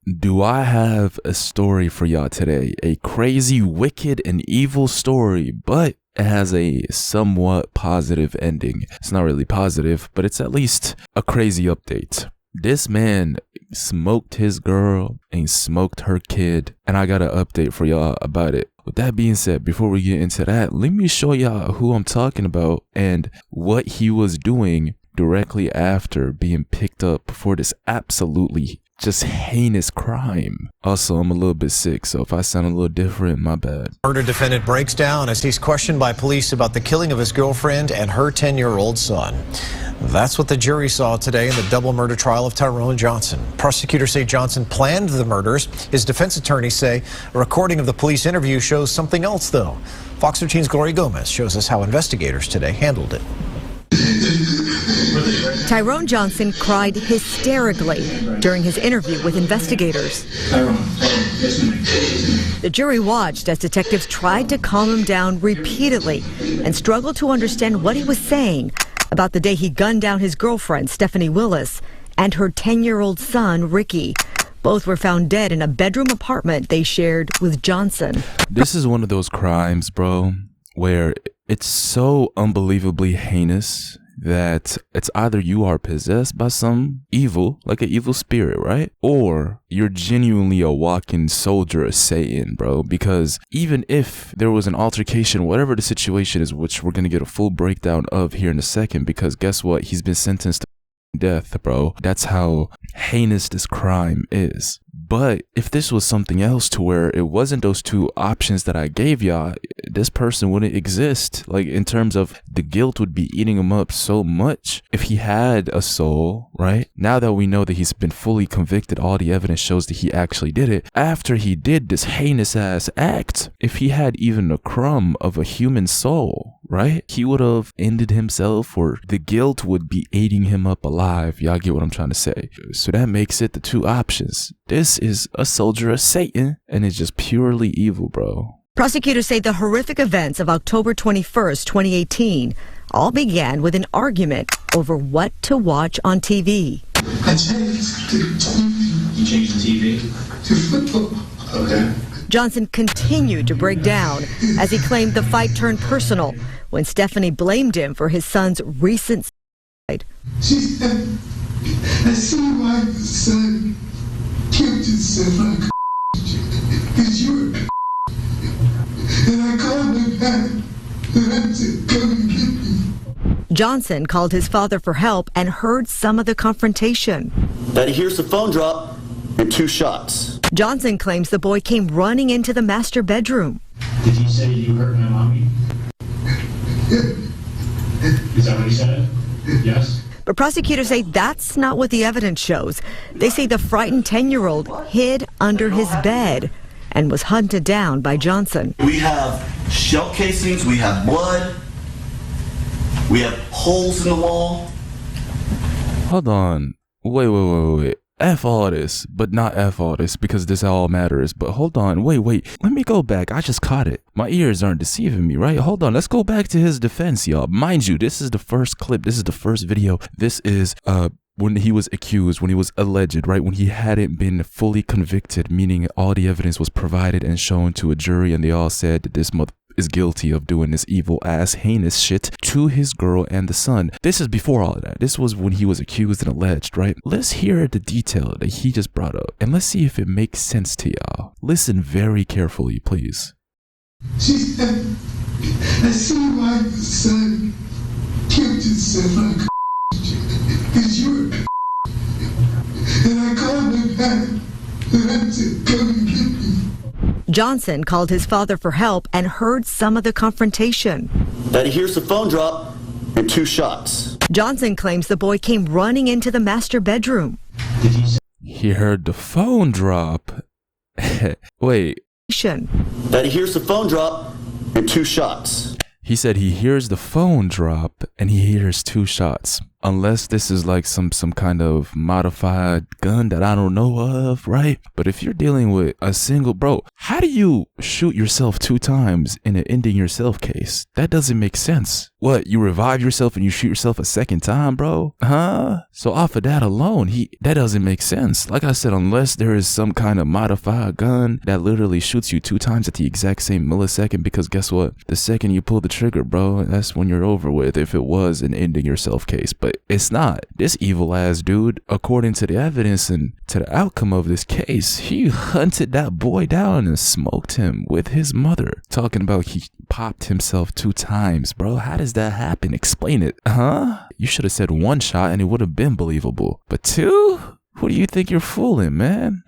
do I have a story for y'all today. A crazy, wicked, and evil story, but it has a somewhat positive ending. It's not really positive, but it's at least a crazy update. This man smoked his girl and smoked her kid, and I got an update for y'all about it. With that being said, before we get into that, let me show y'all who I'm talking about and what he was doing directly after being picked up for this absolutely just heinous crime. Also, I'm a little bit sick, so if I sound a little different, my bad. Murder defendant breaks down as he's questioned by police about the killing of his girlfriend and her 10-year-old son. That's what the jury saw today in the double murder trial of Tyrone Johnson. Prosecutors say Johnson planned the murders. His defense attorneys say a recording of the police interview shows something else, though. Fox 13's Gloria Gomez shows us how investigators today handled it. Tyrone Johnson cried hysterically during his interview with investigators. The jury watched as detectives tried to calm him down repeatedly and struggled to understand what he was saying about the day he gunned down his girlfriend, Stephanie Willis, and her 10-year-old son, Ricky. Both were found dead in a bedroom apartment they shared with Johnson. This is one of those crimes, bro, where it's so unbelievably heinous that it's either you are possessed by some evil, like an evil spirit, right? Or you're genuinely a walking soldier of Satan, bro. Because even if there was an altercation, whatever the situation is, which we're going to get a full breakdown of here in a second, because guess what? He's been sentenced to death, bro. That's how heinous this crime is. But if this was something else to where it wasn't those two options that I gave y'all, this person wouldn't exist. Like, in terms of the guilt would be eating him up so much. If he had a soul, right? Now that we know that he's been fully convicted, all the evidence shows that he actually did it. After he did this heinous ass act, if he had even a crumb of a human soul, right? He would have ended himself, or the guilt would be eating him up alive. Y'all get what I'm trying to say. So that makes it the two options. This is a soldier of Satan, and it's just purely evil, bro. Prosecutors say the horrific events of October 21st, 2018 all began with an argument over what to watch on TV. I changed to TV. You changed the TV? To football. Okay. Johnson continued to break down as he claimed the fight turned personal when Stephanie blamed him for his son's recent suicide. She said, I see why your son killed himself like because you were and I called him back and I said, come and get me. Johnson called his father for help and heard some of the confrontation. That he hears the phone drop and 2 shots. Johnson claims the boy came running into the master bedroom. Did he say you hurt my mommy? Is that what he said? Yes? But prosecutors say that's not what the evidence shows. They say the frightened 10-year-old hid under his bed and was hunted down by Johnson. We have shell casings, we have blood, we have holes in the wall. Hold on. Wait. F all this, but not F all this, because this all matters. But hold on, wait. Let me go back. I just caught it. My ears aren't deceiving me, right? Hold on. Let's go back to his defense, y'all. Mind you, this is the first clip. This is the first video. This is when he was accused, when he was alleged, right? When he hadn't been fully convicted, meaning all the evidence was provided and shown to a jury, and they all said that this mother is guilty of doing this evil ass heinous shit to his girl and the son. This is before all of that. This was when he was accused and alleged, right? Let's hear the detail that he just brought up, and let's see if it makes sense to y'all. Listen very carefully, please. She said, I see why your son killed himself like because you were and I called him back and I said, come and get me. Johnson called his father for help and heard some of the confrontation. That he hears the phone drop and 2 shots. Johnson claims the boy came running into the master bedroom. He heard the phone drop. Wait. That he hears the phone drop and 2 shots. He said he hears the phone drop and he hears 2 shots. Unless this is like some kind of modified gun that I don't know of, right? But if you're dealing with a single, bro, how do you shoot yourself 2 times in an ending yourself case? That doesn't make sense. what, you revive yourself and you shoot yourself a second time, bro? Huh? So off of that alone, that doesn't make sense. Like I said, unless there is some kind of modified gun that literally shoots you 2 times at the exact same millisecond, because guess what? The second you pull the trigger, bro, that's when you're over with, if it was an ending yourself case. But it's not. This evil ass dude, according to the evidence and to the outcome of this case, he hunted that boy down and smoked him with his mother. Talking about he popped himself 2 times, bro. How does that happen? Explain it. Huh? You should have said 1 shot and it would have been believable. But 2? Who do you think you're fooling, man?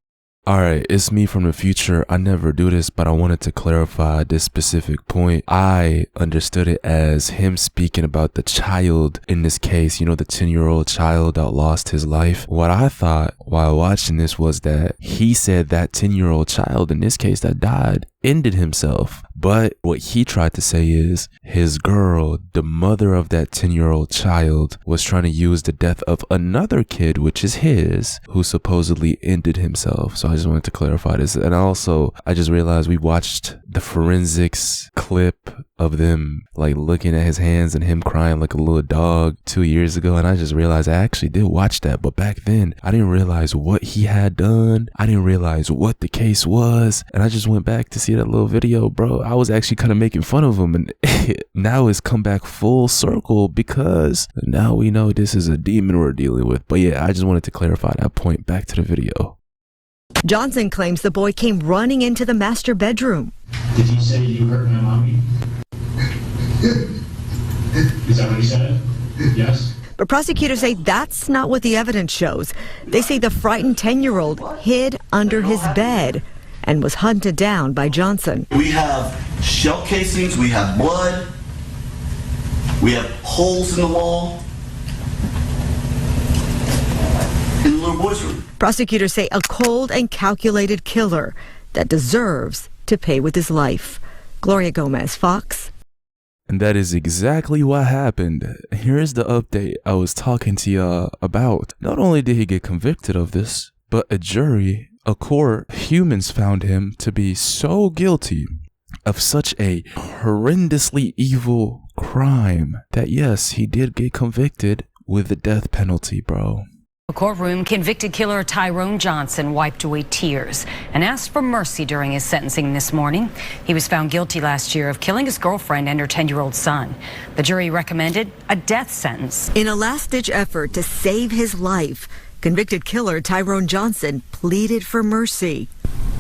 Alright, it's me from the future. I never do this, but I wanted to clarify this specific point. I understood it as him speaking about the child in this case, you know, the 10-year-old child that lost his life. What I thought while watching this was that he said that 10-year-old child in this case that died ended himself. But what he tried to say is his girl, the mother of that 10-year-old child, was trying to use the death of another kid, which is his, who supposedly ended himself. So I just wanted to clarify this. And also, I just realized we watched the forensics clip of them like looking at his hands and him crying like a little dog 2 years ago, and I just realized I actually did watch that, but back then I didn't realize what he had done. I didn't realize what the case was, and I just went back to see that little video, bro. I was actually kind of making fun of him, and now it's come back full circle because now we know this is a demon we're dealing with. But yeah, I just wanted to clarify that point. Back to the video. Johnson claims the boy came running into the master bedroom. Did he say you hurt my mommy? Is that what he said? Yes? But prosecutors say that's not what the evidence shows. They say the frightened 10-year-old hid under his bed and was hunted down by Johnson. We have shell casings, we have blood, we have holes in the wall in the little boy's room. Prosecutors say a cold and calculated killer that deserves to pay with his life. Gloria Gomez, Fox. And that is exactly what happened. Here's the update I was talking to y'all about. Not only did he get convicted of this, but a jury, a court, humans found him to be so guilty of such a horrendously evil crime that yes, he did get convicted with the death penalty, bro. A courtroom, convicted killer Tyrone Johnson wiped away tears and asked for mercy during his sentencing this morning. He was found guilty last year of killing his girlfriend and her 10-year-old son. The jury recommended a death sentence. In a last-ditch effort to save his life, convicted killer Tyrone Johnson pleaded for mercy.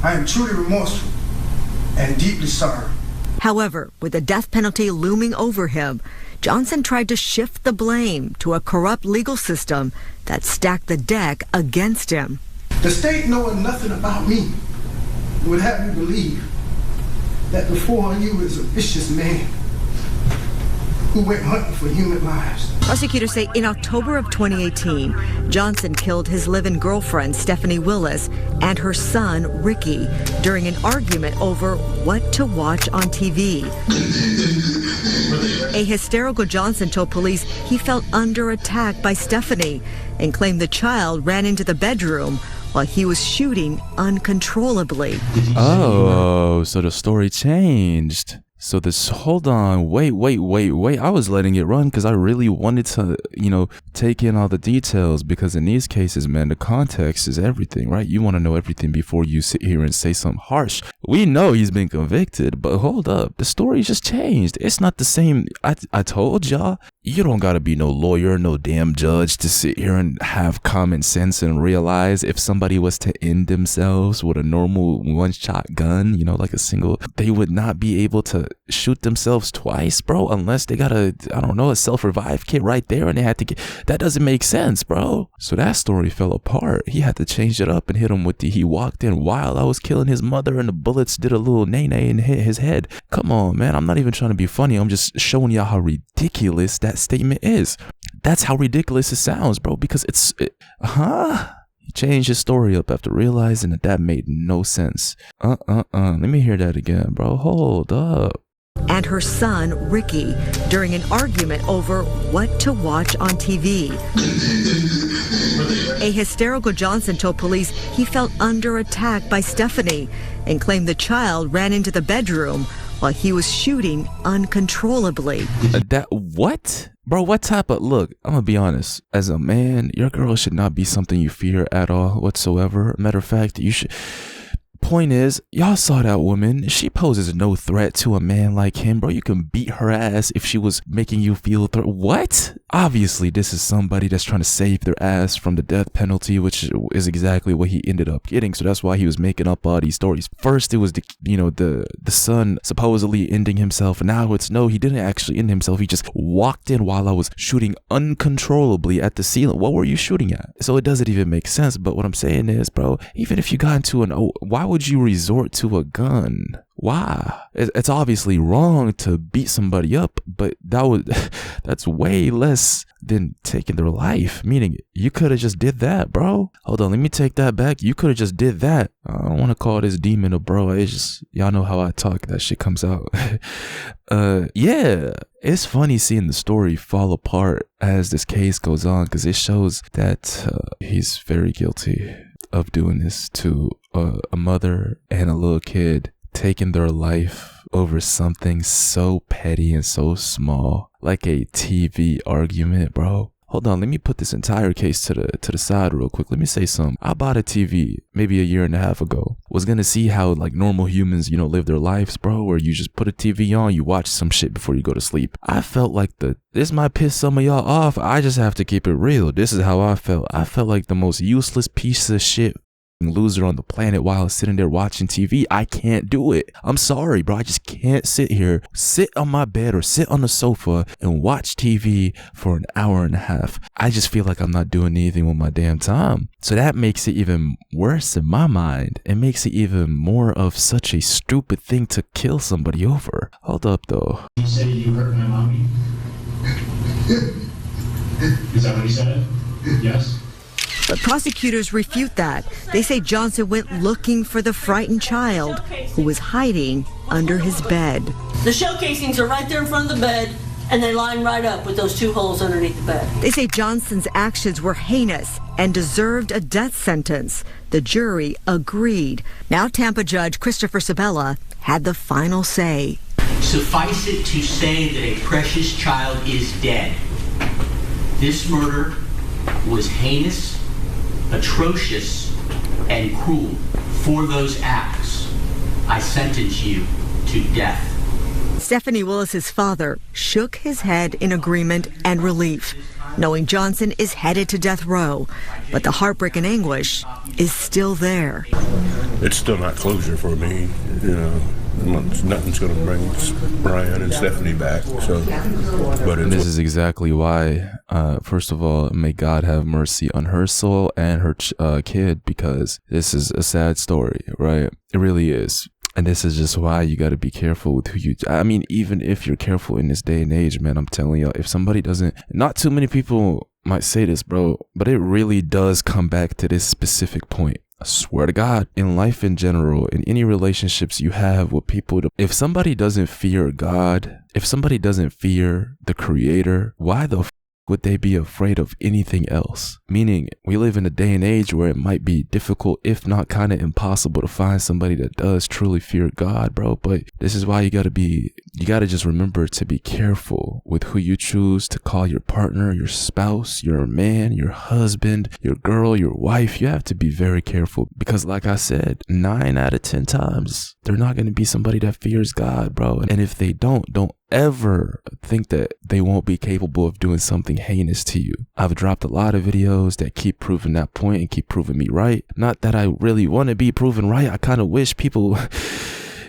I am truly remorseful and deeply sorry. However, with the death penalty looming over him, Johnson tried to shift the blame to a corrupt legal system that stacked the deck against him. The state, knowing nothing about me, would have me believe that before you is a vicious man who went hunting for human lives. Prosecutors say in October of 2018, Johnson killed his live-in girlfriend, Stephanie Willis, and her son, Ricky, during an argument over what to watch on TV. A hysterical Johnson told police he felt under attack by Stephanie and claimed the child ran into the bedroom while he was shooting uncontrollably. Oh, so the story changed. So this, hold on, wait. I was letting it run because I really wanted to, take in all the details, because in these cases, man, the context is everything, right? You want to know everything before you sit here and say something harsh. We know he's been convicted, but hold up, the story just changed. It's not the same. I told y'all, you don't gotta be no lawyer, no damn judge to sit here and have common sense and realize if somebody was to end themselves with a normal one-shot gun, like a single, they would not be able to shoot themselves twice, bro, unless they got a self-revive kit right there and they had to get, that doesn't make sense, bro. So that story fell apart. He had to change it up and hit him with he walked in while I was killing his mother and the bullets did a little nay-nay and hit his head. Come on, man, I'm not even trying to be funny. I'm just showing y'all how ridiculous that statement is. That's how ridiculous it sounds, bro, because he changed his story up after realizing that made no sense. Let me hear that again, bro. Hold up. And her son, Ricky, during an argument over what to watch on TV. A hysterical Johnson told police he felt under attack by Stephanie and claimed the child ran into the bedroom while he was shooting uncontrollably. What? Bro, what type of, look, I'm gonna be honest. As a man, your girl should not be something you fear at all whatsoever. Matter of fact, you should. Point is, y'all saw that woman. She poses no threat to a man like him, bro. You can beat her ass if she was making you feel what? Obviously, this is somebody that's trying to save their ass from the death penalty, which is exactly what he ended up getting. So that's why he was making up all these stories. First, it was the son supposedly ending himself, and now it's no, he didn't actually end himself. He just walked in while I was shooting uncontrollably at the ceiling. What were you shooting at? So it doesn't even make sense. But what I'm saying is, bro, even if you got into why would you resort to a gun? Why? It's obviously wrong to beat somebody up, but that's way less than taking their life. Meaning, you could have just did that, bro. Hold on, let me take that back. You could have just did that. I don't want to call this demon a bro. It's just, y'all know how I talk. That shit comes out. Yeah, it's funny seeing the story fall apart as this case goes on, because it shows that he's very guilty of doing this to a mother and a little kid, taking their life over something so petty and so small, like a TV argument, bro. Hold on, let me put this entire case to the side real quick. Let me say something. I bought a TV maybe a year and a half ago. Was gonna see how like normal humans, live their lives, bro, where you just put a TV on, you watch some shit before you go to sleep. I felt like this might piss some of y'all off. I just have to keep it real. This is how I felt. I felt like the most useless piece of shit loser on the planet while I was sitting there watching TV. I can't do it. I'm sorry, bro. I just can't sit on my bed or sit on the sofa and watch TV for an hour and a half. I just feel like I'm not doing anything with my damn time. So that makes it even worse in my mind. It makes it even more of such a stupid thing to kill somebody over. Hold up, though. You say you hurt my mommy? Is that what he said? Yes? But prosecutors refute that. They say Johnson went looking for the frightened child who was hiding under his bed. The shell casings are right there in front of the bed, and they line right up with those two holes underneath the bed. They say Johnson's actions were heinous and deserved a death sentence. The jury agreed. Now Tampa Judge Christopher Sabella had the final say. Suffice it to say that a precious child is dead. This murder was heinous, atrocious, and cruel. For those acts, I sentence you to death. Stephanie Willis's father shook his head in agreement and relief, knowing Johnson is headed to death row. But the heartbreak and anguish is still there. It's still not closure for me. Nothing's going to bring Brian and Stephanie back. And this is exactly why, first of all, may God have mercy on her soul and her kid, because this is a sad story, right? It really is. And this is just why you got to be careful with who even if you're careful in this day and age, man, I'm telling you, if somebody not too many people might say this, bro, but it really does come back to this specific point. I swear to God, in life in general, in any relationships you have with people, if somebody doesn't fear God, if somebody doesn't fear the Creator, why the would they be afraid of anything else? Meaning, we live in a day and age where it might be difficult, if not kind of impossible, to find somebody that does truly fear God, bro. But this is why you gotta just remember to be careful with who you choose to call your partner, your spouse, your man, your husband, your girl, your wife. You have to be very careful, because like I said, 9 out of 10 times, they're not gonna be somebody that fears God, bro. And if they don't ever think that they won't be capable of doing something heinous to you. I've dropped a lot of videos that keep proving that point and keep proving me right. Not that I really want to be proven right. I kind of wish people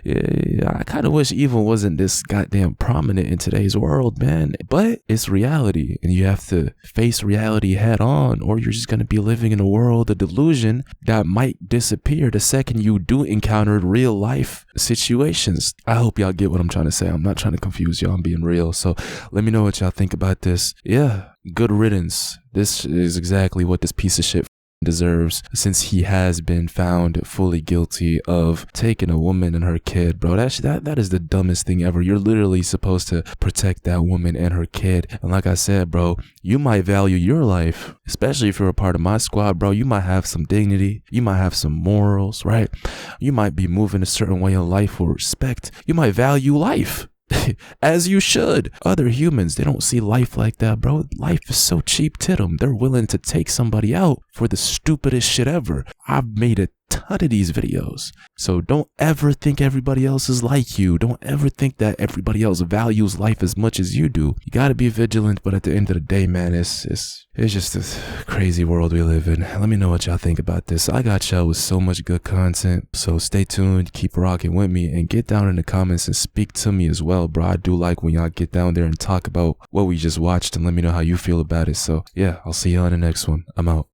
I kind of wish evil wasn't this goddamn prominent in today's world, man. But it's reality, and you have to face reality head on, or you're just going to be living in a world of delusion that might disappear the second you do encounter real life situations. I hope y'all get what I'm trying to say. I'm not trying to confuse y'all. I'm being real. So let me know what y'all think about this. Yeah, good riddance. This is exactly what this piece of shit deserves, since he has been found fully guilty of taking a woman and her kid, bro. That is the dumbest thing ever. You're literally supposed to protect that woman and her kid. And like I said, bro, you might value your life, especially if you're a part of my squad, bro. You might have some dignity. You might have some morals, right? You might be moving a certain way in life or respect. You might value life. As you should. Other humans, they don't see life like that, bro. Life is so cheap to them. They're willing to take somebody out for the stupidest shit ever. I've made a ton of these videos. So don't ever think everybody else is like you. Don't ever think that everybody else values life as much as you do. You gotta be vigilant, but at the end of the day, man, it's just this crazy world we live in. Let me know what y'all think about this. I got y'all with so much good content, so stay tuned, keep rocking with me, and get down in the comments and speak to me as well, bro. I do like when y'all get down there and talk about what we just watched and let me know how you feel about it. So yeah, I'll see y'all in the next one. I'm out.